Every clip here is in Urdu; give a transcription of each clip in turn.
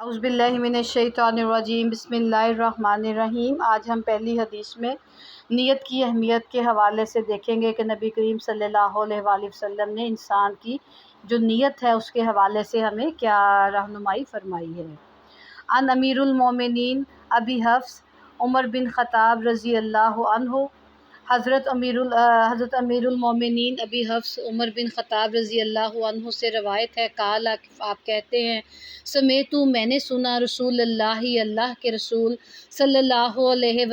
اعوذ باللہ من الشیطان الرجیم، بسم اللہ الرحمن الرحیم۔ آج ہم پہلی حدیث میں نیت کی اہمیت کے حوالے سے دیکھیں گے کہ نبی کریم صلی اللہ علیہ وآلہ وسلم نے انسان کی جو نیت ہے اس کے حوالے سے ہمیں کیا رہنمائی فرمائی ہے۔ ان امیر المومنین ابی حفص عمر بن خطاب رضی اللہ عنہ، حضرت امیر المومنین ابی حفص عمر بن خطاب رضی اللہ عنہ سے روایت ہے، قال آپ کہتے ہیں، سمعت میں نے سنا رسول اللہ کے رسول صلی اللہ علیہ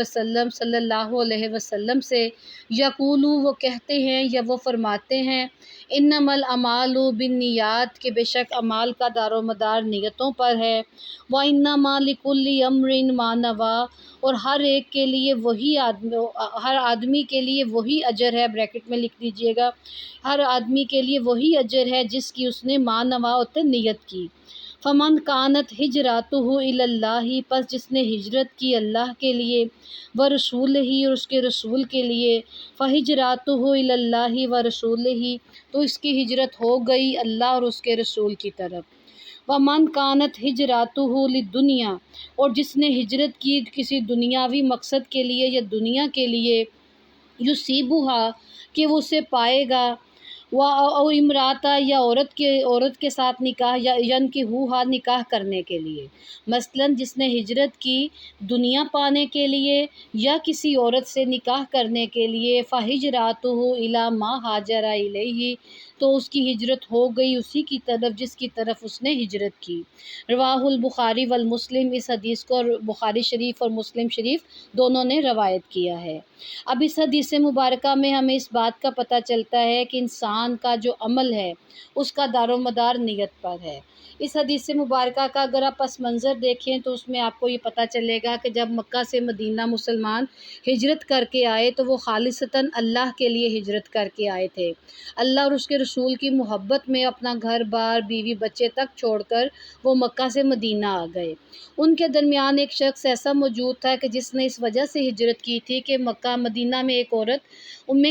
وسلم سے، یقول وہ کہتے ہیں یا وہ فرماتے ہیں، انما الاعمال بالنیات کہ بے شک اعمال کا دار و مدار نیتوں پر ہے، وانما لکل امرئ ما نویٰ اور ہر ایک کے لیے ہر آدمی کے لیے وہی اجر ہے، بریکٹ میں لکھ دیجئے گا، ہر آدمی کے لیے وہی اجر ہے جس کی اس نے ما نویٰ ہوتے نیت کی۔ فمن کانت ہجرتہ الی اللہ پس جس نے ہجرت کی اللہ کے لیے، ورسولہ اور اس کے رسول کے لیے، فہجرتہ الی اللہ ورسولہ تو اس کی ہجرت ہو گئی اللہ اور اس کے رسول کی طرف۔ ومن کانت ہجرتہ للدنیا اور جس نے ہجرت کی کسی دنیاوی مقصد کے لیے یا دنیا کے لیے، یصیبھا کہ وہ اسے پائے گا، او امرأۃ یا عورت کے ساتھ نکاح، یا ینکحوہا نکاح کرنے کے لیے، مثلاً جس نے ہجرت کی دنیا پانے کے لیے یا کسی عورت سے نکاح کرنے کے لیے، فہجرتہ الی ما ہاجر الیہ تو اس کی ہجرت ہو گئی اسی کی طرف جس کی طرف اس نے ہجرت کی۔ رواہ البخاری والمسلم، اس حدیث کو بخاری شریف اور مسلم شریف دونوں نے روایت کیا ہے۔ اب اس حدیث مبارکہ میں ہمیں اس بات کا پتہ چلتا ہے کہ انسان کا جو عمل ہے اس کا دار و مدار نیت پر ہے۔ اس حدیث مبارکہ کا اگر آپ پس منظر دیکھیں تو اس میں آپ کو یہ پتہ چلے گا کہ جب مکہ سے مدینہ مسلمان ہجرت کر کے آئے تو وہ خالصتاً اللہ کے لیے ہجرت کر کے آئے تھے، اللہ اور اس کے رسول کی محبت میں اپنا گھر بار بیوی بچے تک چھوڑ کر وہ مکہ سے مدینہ آ گئے۔ ان کے درمیان ایک شخص ایسا موجود تھا کہ جس نے اس وجہ سے ہجرت کی تھی کہ مکہ مدینہ میں ایک عورت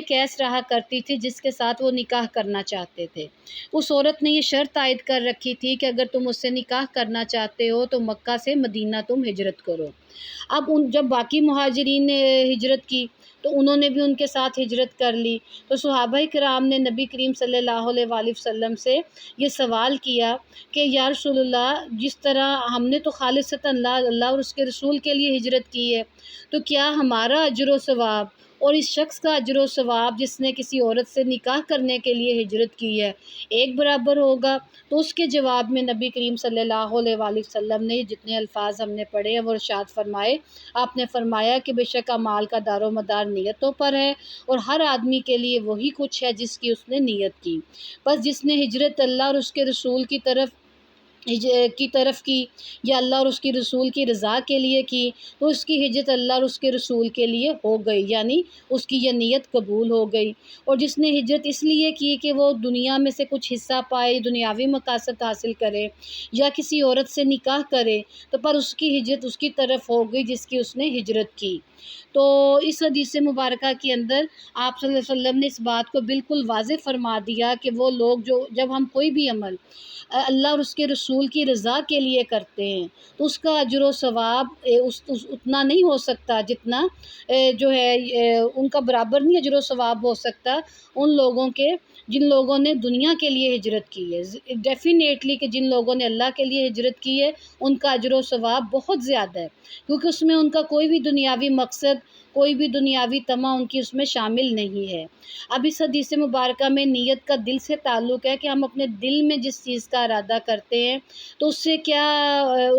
قیس رہا کرتی تھی جس کے ساتھ وہ نکاح کرنا چاہتے تھے۔ اس عورت نے یہ شرط عائد کر رکھی تھی کہ اگر تم اس سے نکاح کرنا چاہتے ہو تو مکہ سے مدینہ تم ہجرت کرو۔ اب جب باقی مہاجرین نے ہجرت کی تو انہوں نے بھی ان کے ساتھ ہجرت کر لی، تو صحابہ کرام نے نبی کریم صلی اللہ علیہ وآلہ وسلم سے یہ سوال کیا کہ یا رسول اللہ، جس طرح ہم نے تو خالصتاً اللہ اور اس کے رسول کے لیے ہجرت کی ہے، تو کیا ہمارا اجر و ثواب اور اس شخص کا اجر و ثواب جس نے کسی عورت سے نکاح کرنے کے لیے ہجرت کی ہے ایک برابر ہوگا؟ تو اس کے جواب میں نبی کریم صلی اللہ علیہ وآلہ وسلم نے جتنے الفاظ ہم نے پڑھے ہیں وہ ارشاد فرمائے، آپ نے فرمایا کہ بے شک اعمال کا دار و مدار نیتوں پر ہے اور ہر آدمی کے لیے وہی کچھ ہے جس کی اس نے نیت کی، بس جس نے ہجرت اللہ اور اس کے رسول کی طرف کی یا اللہ اور اس کی رسول کی رضا کے لیے کی تو اس کی ہجرت اللہ اور اس کے رسول کے لیے ہو گئی، یعنی اس کی یہ نیت قبول ہو گئی۔ اور جس نے ہجرت اس لیے کی کہ وہ دنیا میں سے کچھ حصہ پائے، دنیاوی مقاصد حاصل کرے یا کسی عورت سے نکاح کرے تو پر اس کی ہجرت اس کی طرف ہو گئی جس کی اس نے ہجرت کی۔ تو اس حدیث مبارکہ کے اندر آپ صلی اللہ علیہ وسلم نے اس بات کو بالکل واضح فرما دیا کہ وہ لوگ جب ہم کوئی بھی عمل اللہ اور اس کے رسول کی رضا کے لیے کرتے ہیں تو اس کا اجر و ثواب اتنا نہیں ہو سکتا جتنا جو ہے ان کا برابر نہیں اجر و ثواب ہو سکتا ان لوگوں کے جن لوگوں نے دنیا کے لیے ہجرت کی ہے۔ ڈیفینیٹلی کہ جن لوگوں نے اللہ کے لیے ہجرت کی ہے ان کا اجر و ثواب بہت زیادہ ہے، کیونکہ اس میں ان کا کوئی بھی دنیاوی مقصد، کوئی بھی دنیاوی طمع ان کی اس میں شامل نہیں ہے۔ اب اس حدیث مبارکہ میں نیت کا دل سے تعلق ہے کہ ہم اپنے دل میں جس چیز کا ارادہ کرتے ہیں تو اس سے کیا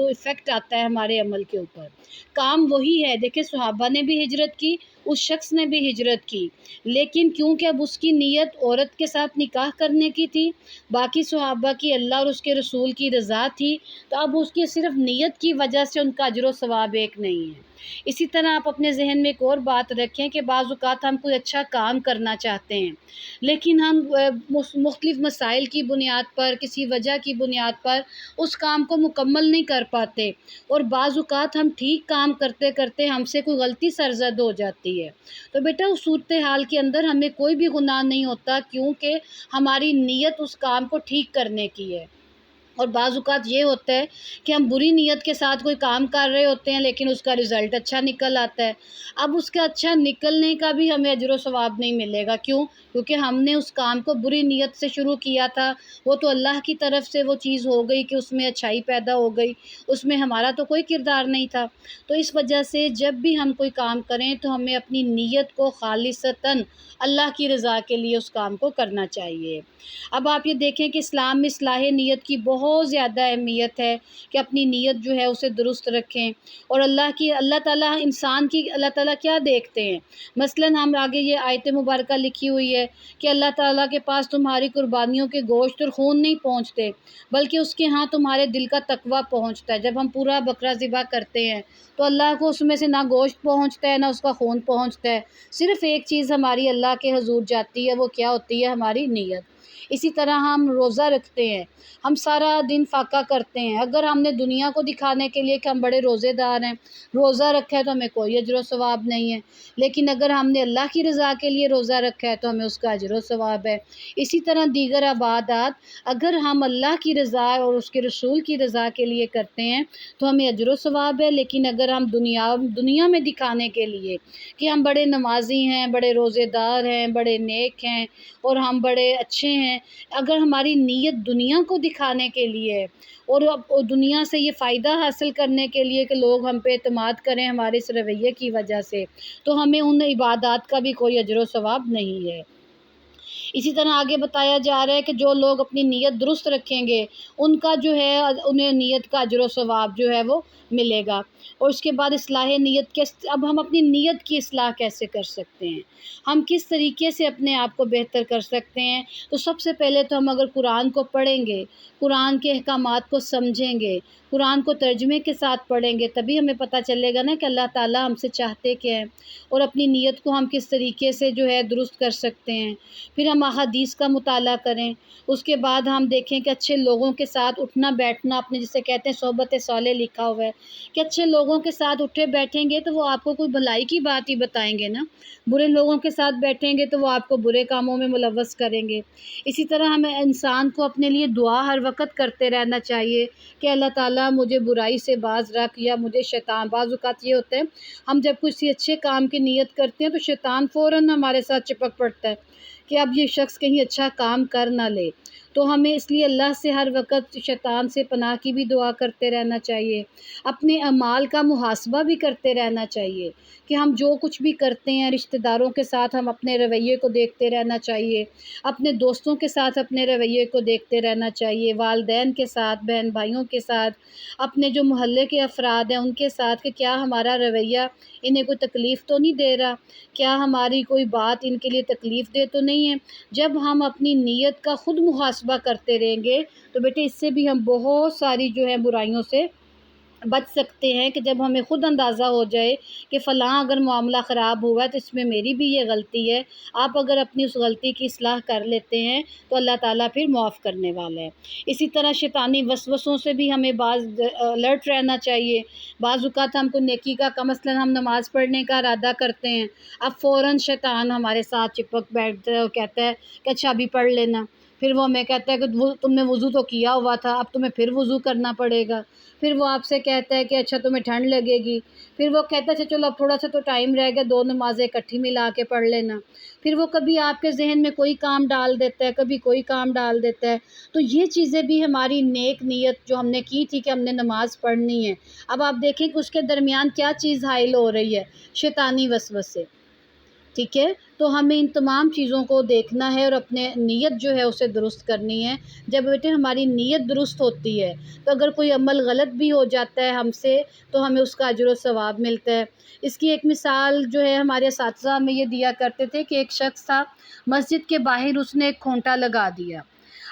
ایفیکٹ آتا ہے ہمارے عمل کے اوپر۔ کام وہی ہے، دیکھیں صحابہ نے بھی ہجرت کی، اس شخص نے بھی ہجرت کی، لیکن کیونکہ اب اس کی نیت عورت کے ساتھ نکاح کرنے کی تھی، باقی صحابہ کی اللہ اور اس کے رسول کی رضا تھی، تو اب اس کی صرف نیت کی وجہ سے ان کا اجر و ثواب ایک نہیں ہے۔ اسی طرح آپ اپنے ذہن میں ایک اور بات رکھیں کہ بعض اوقات ہم کوئی اچھا کام کرنا چاہتے ہیں لیکن ہم مختلف مسائل کی بنیاد پر، کسی وجہ کی بنیاد پر اس کام کو مکمل نہیں کر پاتے، اور بعض اوقات ہم ٹھیک کام کرتے کرتے ہم سے کوئی غلطی سرزد ہو جاتی ہے، تو بیٹا اس صورتحال کے اندر ہمیں کوئی بھی گناہ نہیں ہوتا، کیونکہ ہماری نیت اس کام کو ٹھیک کرنے کی ہے۔ اور بعض اوقات یہ ہوتا ہے کہ ہم بری نیت کے ساتھ کوئی کام کر رہے ہوتے ہیں لیکن اس کا رزلٹ اچھا نکل آتا ہے۔ اب اس کا اچھا نکلنے کا بھی ہمیں اجر و ثواب نہیں ملے گا، کیوں؟ کیونکہ ہم نے اس کام کو بری نیت سے شروع کیا تھا، وہ تو اللہ کی طرف سے وہ چیز ہو گئی کہ اس میں اچھائی پیدا ہو گئی، اس میں ہمارا تو کوئی کردار نہیں تھا۔ تو اس وجہ سے جب بھی ہم کوئی کام کریں تو ہمیں اپنی نیت کو خالصتاً اللہ کی رضا کے لیے اس کام کو کرنا چاہیے۔ اب آپ یہ دیکھیں کہ اسلام میں اصلاح نیت کی بہت زیادہ اہمیت ہے کہ اپنی نیت جو ہے اسے درست رکھیں، اور اللہ تعالیٰ انسان کی اللہ تعالیٰ کیا دیکھتے ہیں۔ مثلاً ہم آگے یہ آیت مبارکہ لکھی ہوئی ہے کہ اللہ تعالیٰ کے پاس تمہاری قربانیوں کے گوشت اور خون نہیں پہنچتے، بلکہ اس کے ہاں تمہارے دل کا تقویٰ پہنچتا ہے۔ جب ہم پورا بکرا ذبح کرتے ہیں تو اللہ کو اس میں سے نہ گوشت پہنچتا ہے نہ اس کا خون پہنچتا ہے، صرف ایک چیز ہماری اللہ کے حضور جاتی ہے، وہ کیا ہوتی ہے؟ ہماری نیت۔ اسی طرح ہم روزہ رکھتے ہیں، ہم سارا دن فاقہ کرتے ہیں، اگر ہم نے دنیا کو دکھانے کے لیے کہ ہم بڑے روزے دار ہیں، روزہ رکھا ہے تو ہمیں کوئی اجر و ثواب نہیں ہے، لیکن اگر ہم نے اللہ کی رضا کے لیے روزہ رکھا ہے تو ہمیں اس کا اجر و ثواب ہے۔ اسی طرح دیگر عبادات اگر ہم اللہ کی رضا اور اس کے رسول کی رضا کے لیے کرتے ہیں تو ہمیں اجر و ثواب ہے، لیکن اگر ہم دنیا میں دکھانے کے لیے کہ ہم بڑے نمازی ہیں، بڑے روزے دار ہیں، بڑے نیک ہیں اور ہم بڑے اچھے ہیں، اگر ہماری نیت دنیا کو دکھانے کے لیے ہے اور دنیا سے یہ فائدہ حاصل کرنے کے لیے کہ لوگ ہم پہ اعتماد کریں ہمارے اس رویے کی وجہ سے، تو ہمیں ان عبادات کا بھی کوئی اجر و ثواب نہیں ہے۔ اسی طرح آگے بتایا جا رہا ہے کہ جو لوگ اپنی نیت درست رکھیں گے ان کا جو ہے انہیں نیت کا اجر و ثواب جو ہے وہ ملے گا۔ اور اس کے بعد اصلاح نیت کے اب ہم اپنی نیت کی اصلاح کیسے کر سکتے ہیں، ہم کس طریقے سے اپنے آپ کو بہتر کر سکتے ہیں؟ تو سب سے پہلے تو ہم اگر قرآن کو پڑھیں گے، قرآن کے احکامات کو سمجھیں گے، قرآن کو ترجمے کے ساتھ پڑھیں گے، تبھی ہمیں پتہ چلے گا نا کہ اللہ تعالیٰ ہم سے چاہتے کیا ہیں اور اپنی نیت کو ہم کس طریقے سے جو ہے درست کر سکتے ہیں۔ پھر ہم احادیث کا مطالعہ کریں، اس کے بعد ہم دیکھیں کہ اچھے لوگوں کے ساتھ اٹھنا بیٹھنا، اپنے جسے کہتے ہیں صحبت صالح لکھا ہوا ہے کہ اچھے لوگوں کے ساتھ اٹھے بیٹھیں گے تو وہ آپ کو کوئی بھلائی کی بات ہی بتائیں گے نا، برے لوگوں کے ساتھ بیٹھیں گے تو وہ آپ کو برے کاموں میں ملوث کریں گے۔ اسی طرح ہمیں انسان کو اپنے لیے دعا ہر وقت کرتے رہنا چاہیے کہ اللہ تعالیٰ مجھے برائی سے باز رکھ، یا مجھے شیطان، بعض اوقات یہ ہوتا ہے ہم جب کسی اچھے کام کی نیت کرتے ہیں تو شیطان فوراً ہمارے ساتھ چپک پڑتا ہے کہ اب یہ شخص کہیں اچھا کام کر نہ لے، تو ہمیں اس لیے اللہ سے ہر وقت شیطان سے پناہ کی بھی دعا کرتے رہنا چاہیے۔ اپنے اعمال کا محاسبہ بھی کرتے رہنا چاہیے کہ ہم جو کچھ بھی کرتے ہیں، رشتہ داروں کے ساتھ ہم اپنے رویے کو دیکھتے رہنا چاہیے، اپنے دوستوں کے ساتھ اپنے رویے کو دیکھتے رہنا چاہیے، والدین کے ساتھ، بہن بھائیوں کے ساتھ، اپنے جو محلے کے افراد ہیں ان کے ساتھ کہ کیا ہمارا رویہ انہیں کوئی تکلیف تو نہیں دے رہا، کیا ہماری کوئی بات ان کے لیے تکلیف دہ تو نہیں ہے۔ جب ہم اپنی نیت کا خود محاسبہ کرتے رہیں گے تو بیٹے اس سے بھی ہم بہت ساری جو ہے برائیوں سے بچ سکتے ہیں، کہ جب ہمیں خود اندازہ ہو جائے کہ فلاں اگر معاملہ خراب ہوا ہے تو اس میں میری بھی یہ غلطی ہے، آپ اگر اپنی اس غلطی کی اصلاح کر لیتے ہیں تو اللہ تعالیٰ پھر معاف کرنے والا ہے۔ اسی طرح شیطانی وسوسوں سے بھی ہمیں الرٹ رہنا چاہیے۔ بعض اوقات ہم کو نیکی کا مثلاً ہم نماز پڑھنے کا ارادہ کرتے ہیں، اب فوراً شیطان ہمارے ساتھ چپک بیٹھتا ہے اور کہتا ہے کہ اچھا ابھی پڑھ لینا، پھر وہ ہمیں کہتا ہے کہ تم نے وضو تو کیا ہوا تھا، اب تمہیں پھر وضو کرنا پڑے گا، پھر وہ آپ سے کہتا ہے کہ اچھا تمہیں ٹھنڈ لگے گی، پھر وہ کہتا ہے اچھا چلو اب تھوڑا سا تو ٹائم رہ گیا، 2 نمازیں اکٹھی ملا کے پڑھ لینا، پھر وہ کبھی آپ کے ذہن میں کوئی کام ڈال دیتا ہے، کبھی کوئی کام ڈال دیتا ہے۔ تو یہ چیزیں بھی ہماری نیک نیت جو ہم نے کی تھی کہ ہم نے نماز پڑھنی ہے، اب آپ دیکھیں کہ اس کے درمیان کیا چیز حائل ہو رہی ہے، شیطانی وسوسے، ٹھیک ہے؟ تو ہمیں ان تمام چیزوں کو دیکھنا ہے اور اپنے نیت جو ہے اسے درست کرنی ہے۔ جب بیٹے ہماری نیت درست ہوتی ہے تو اگر کوئی عمل غلط بھی ہو جاتا ہے ہم سے تو ہمیں اس کا اجر و ثواب ملتا ہے۔ اس کی ایک مثال جو ہے ہمارے اساتذہ ہمیں یہ دیا کرتے تھے کہ ایک شخص تھا، مسجد کے باہر اس نے ایک کھونٹا لگا دیا۔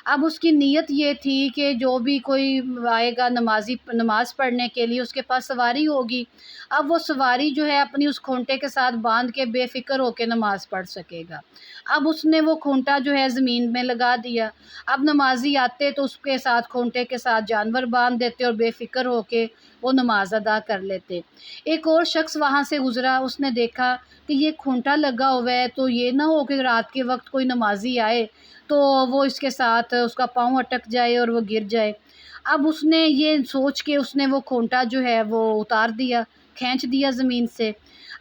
اب اس کی نیت یہ تھی کہ جو بھی کوئی آئے گا نماز پڑھنے کے لیے اس کے پاس سواری ہوگی، اب وہ سواری جو ہے اپنی اس کھونٹے کے ساتھ باندھ کے بے فکر ہو کے نماز پڑھ سکے گا۔ اب اس نے وہ کھونٹا جو ہے زمین میں لگا دیا، اب نمازی آتے تو اس کے ساتھ کھونٹے کے ساتھ جانور باندھ دیتے اور بے فکر ہو کے وہ نماز ادا کر لیتے۔ ایک اور شخص وہاں سے گزرا، اس نے دیکھا کہ یہ کھونٹا لگا ہوا ہے تو یہ نہ ہو کہ رات کے وقت کوئی نمازی آئے تو وہ اس کے ساتھ اس کا پاؤں اٹک جائے اور وہ گر جائے۔ اب اس نے یہ سوچ کے اس نے وہ کھونٹا جو ہے وہ اتار دیا، کھینچ دیا زمین سے۔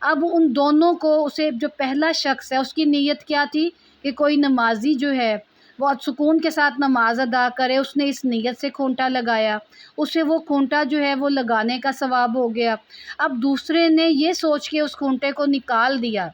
اب ان دونوں کو، اسے جو پہلا شخص ہے اس کی نیت کیا تھی کہ کوئی نمازی جو ہے وہ سکون کے ساتھ نماز ادا کرے، اس نے اس نیت سے کھونٹا لگایا، اسے وہ کھونٹا جو ہے وہ لگانے کا ثواب ہو گیا۔ اب دوسرے نے یہ سوچ کے اس کھونٹے کو نکال دیا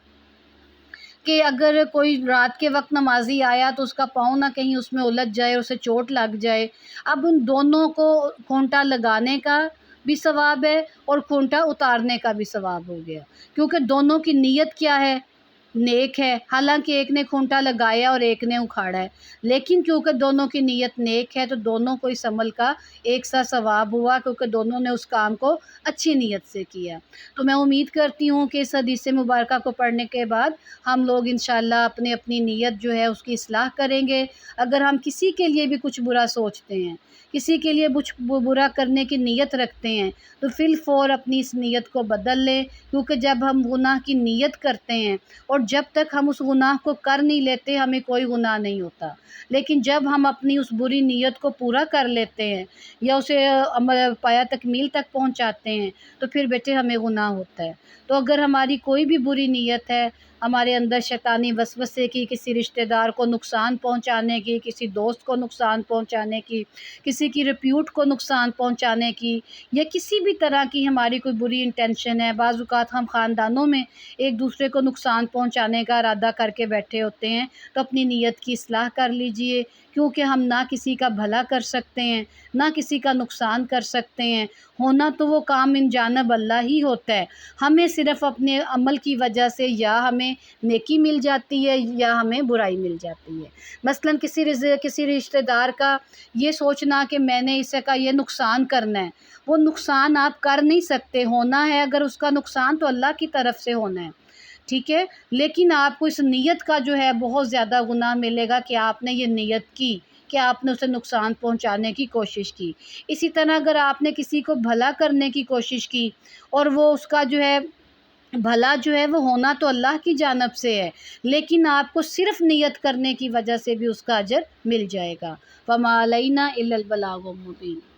کہ اگر کوئی رات کے وقت نمازی آیا تو اس کا پاؤں نہ کہیں اس میں الجھ جائے، اسے چوٹ لگ جائے۔ اب ان دونوں کو کھونٹا لگانے کا بھی ثواب ہے اور کھونٹا اتارنے کا بھی ثواب ہو گیا، کیونکہ دونوں کی نیت کیا ہے؟ نیک ہے۔ حالانکہ ایک نے کھونٹا لگایا اور ایک نے اکھاڑا ہے، لیکن کیونکہ دونوں کی نیت نیک ہے تو دونوں کو اس عمل کا ایک سا ثواب ہوا، کیونکہ دونوں نے اس کام کو اچھی نیت سے کیا۔ تو میں امید کرتی ہوں کہ اس حدیث مبارکہ کو پڑھنے کے بعد ہم لوگ انشاءاللہ اپنی اپنی نیت جو ہے اس کی اصلاح کریں گے۔ اگر ہم کسی کے لیے بھی کچھ برا سوچتے ہیں، کسی کے لیے کچھ برا کرنے کی نیت رکھتے ہیں، تو فی الفور اپنی اس نیت کو بدل لیں، کیونکہ جب ہم گناہ کی نیت کرتے ہیں اور جب تک ہم اس گناہ کو کر نہیں لیتے ہمیں کوئی گناہ نہیں ہوتا، لیکن جب ہم اپنی اس بری نیت کو پورا کر لیتے ہیں یا اسے عمل پایا تکمیل تک پہنچاتے ہیں تو پھر بیٹے ہمیں گناہ ہوتا ہے۔ تو اگر ہماری کوئی بھی بری نیت ہے، ہمارے اندر شیطانی وسوسے کی، کسی رشتہ دار کو نقصان پہنچانے کی، کسی دوست کو نقصان پہنچانے کی، کسی کی ریپیوٹ کو نقصان پہنچانے کی، یا کسی بھی طرح کی ہماری کوئی بری انٹینشن ہے، بعض اوقات ہم خاندانوں میں ایک دوسرے کو نقصان پہنچانے کا ارادہ کر کے بیٹھے ہوتے ہیں، تو اپنی نیت کی اصلاح کر لیجئے، کیونکہ ہم نہ کسی کا بھلا کر سکتے ہیں، نہ کسی کا نقصان کر سکتے ہیں۔ ہونا تو وہ کام ان جانب اللہ ہی ہوتا ہے، ہمیں صرف اپنے عمل کی وجہ سے یا ہمیں نیکی مل جاتی ہے یا ہمیں برائی مل جاتی ہے۔ مثلاً کسی رشتہ دار کا یہ سوچنا کہ میں نے اسے کا یہ نقصان کرنا ہے، وہ نقصان آپ کر نہیں سکتے، ہونا ہے اگر اس کا نقصان تو اللہ کی طرف سے ہونا ہے، ٹھیک ہے؟ لیکن آپ کو اس نیت کا جو ہے بہت زیادہ گناہ ملے گا کہ آپ نے یہ نیت کی کہ آپ نے اسے نقصان پہنچانے کی کوشش کی۔ اسی طرح اگر آپ نے کسی کو بھلا کرنے کی کوشش کی اور وہ اس کا جو ہے بھلا جو ہے وہ ہونا تو اللہ کی جانب سے ہے، لیکن آپ کو صرف نیت کرنے کی وجہ سے بھی اس کا اجر مل جائے گا۔ وَمَا عَلَيْنَا إِلَّا الْبَلَاغُ الْمُبِينُ۔